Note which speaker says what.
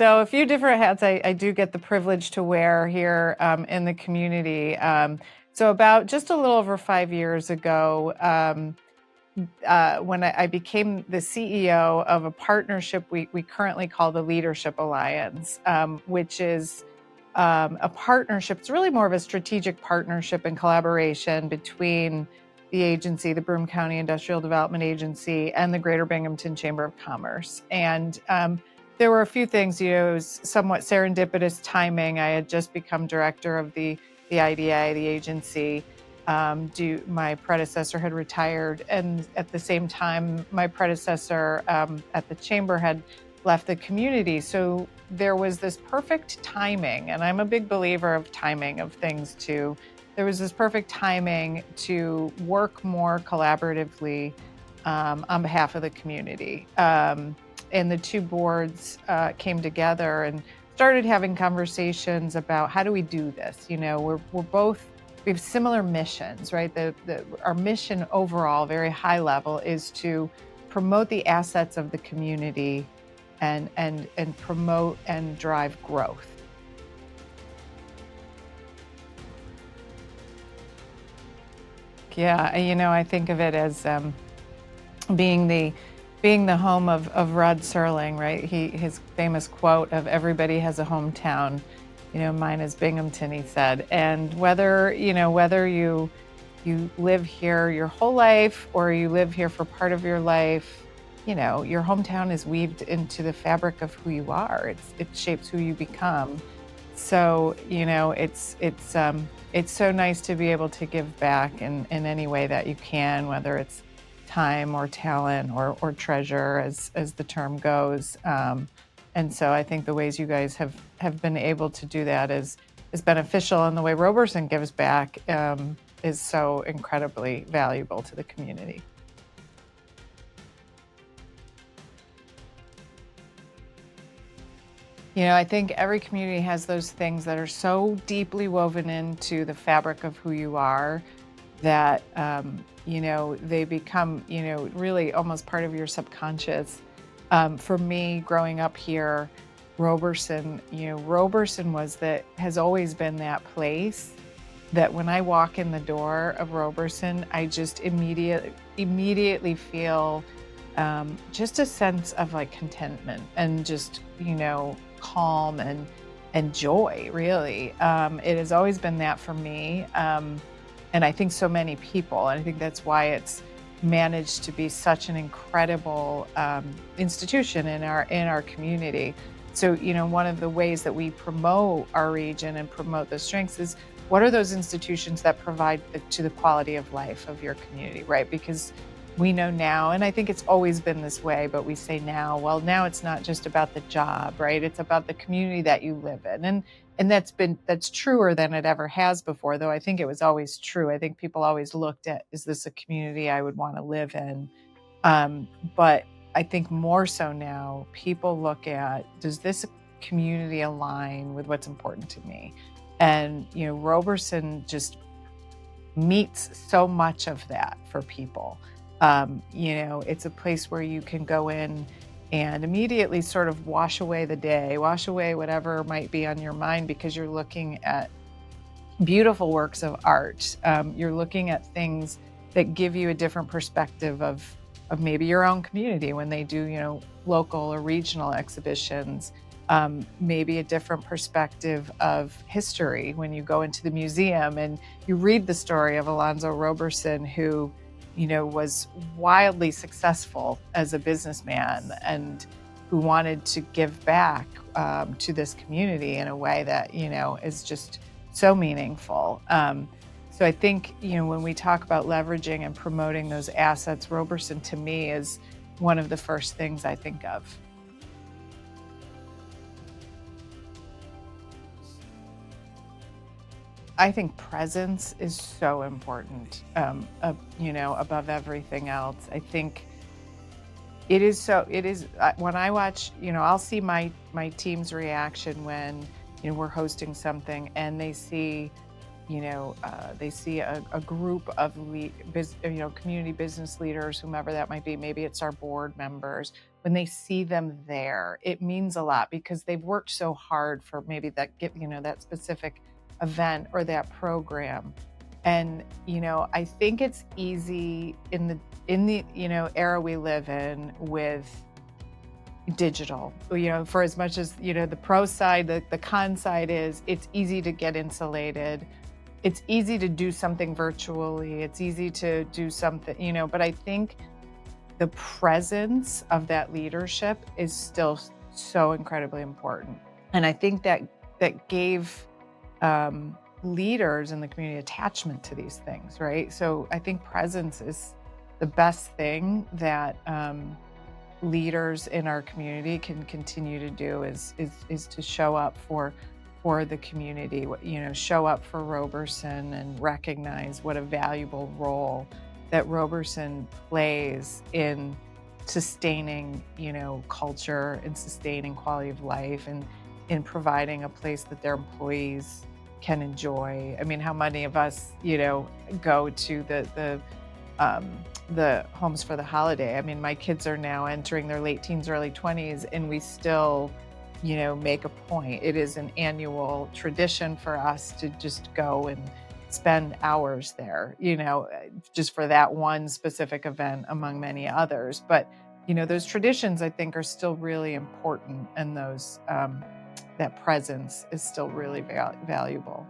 Speaker 1: So a few different hats I do get the privilege to wear here in the community. So about just a little over 5 years ago, when I became the CEO of a partnership we currently call the Leadership Alliance, which is a partnership. It's really more of a strategic partnership and collaboration between the agency, the Broome County Industrial Development Agency, and the Greater Binghamton Chamber of Commerce. And there were a few things, it was somewhat serendipitous timing. I had just become director of the IDA, the agency. My predecessor had retired, and at the same time, my predecessor at the chamber had left the community. So there was this perfect timing, and I'm a big believer of timing of things too. There was this perfect timing to work more collaboratively on behalf of the community. And the two boards came together and started having conversations about how do we do this? We have similar missions, right? Our mission overall, very high level, is to promote the assets of the community and promote and drive growth. Yeah, I think of it as being the home of Rod Serling, right? His famous quote of "Everybody has a hometown." Mine is Binghamton, he said. And whether you live here your whole life or you live here for part of your life, your hometown is weaved into the fabric of who you are. It shapes who you become. So, it's so nice to be able to give back in any way that you can, whether it's time or talent or treasure, as the term goes. And so I think the ways you guys have been able to do that is beneficial, and the way Roberson gives back is so incredibly valuable to the community. I think every community has those things that are so deeply woven into the fabric of who you are that, they become, really almost part of your subconscious. For me, growing up here, Roberson has always been that place that when I walk in the door of Roberson, I just immediately feel just a sense of like contentment and just, calm and joy, really. It has always been that for me. And I think so many people, and I think that's why it's managed to be such an incredible institution in our community. So, one of the ways that we promote our region and promote those strengths is what are those institutions that provide to the quality of life of your community, right? Because we know now, and I think it's always been this way, but we say now, well, now it's not just about the job, right? It's about the community that you live in. And that's truer than it ever has before, though I think it was always true. I think people always looked at, is this a community I would want to live in? But I think more so now, people look at, does this community align with what's important to me? And, Roberson just meets so much of that for people. It's a place where you can go in and immediately sort of wash away the day, wash away whatever might be on your mind, because you're looking at beautiful works of art. You're looking at things that give you a different perspective of maybe your own community when they do, local or regional exhibitions. Maybe a different perspective of history when you go into the museum and you read the story of Alonzo Roberson, who was wildly successful as a businessman and who wanted to give back to this community in a way that, is just so meaningful. So I think, when we talk about leveraging and promoting those assets, Roberson to me is one of the first things I think of. I think presence is so important, above everything else. I think it is when I watch, I'll see my team's reaction when, we're hosting something and they see, they see a group of community business leaders, whomever that might be. Maybe it's our board members. When they see them there, it means a lot because they've worked so hard for maybe that specific event or that program. And I think it's easy in the era we live in with digital, for as much as the pro side, the con side is it's easy to get insulated. It's easy to do something virtually. It's easy to do something, but I think the presence of that leadership is still so incredibly important. And I think that gave leaders in the community attachment to these things, right? So I think presence is the best thing that leaders in our community can continue to do is to show up for the community, show up for Roberson and recognize what a valuable role that Roberson plays in sustaining, culture and sustaining quality of life and in providing a place that their employees can enjoy. I mean, how many of us, go to the homes for the holiday? I mean, my kids are now entering their late teens, early 20s, and we still, make a point. It is an annual tradition for us to just go and spend hours there, just for that one specific event among many others. But, those traditions I think are still really important, and that presence is still really valuable.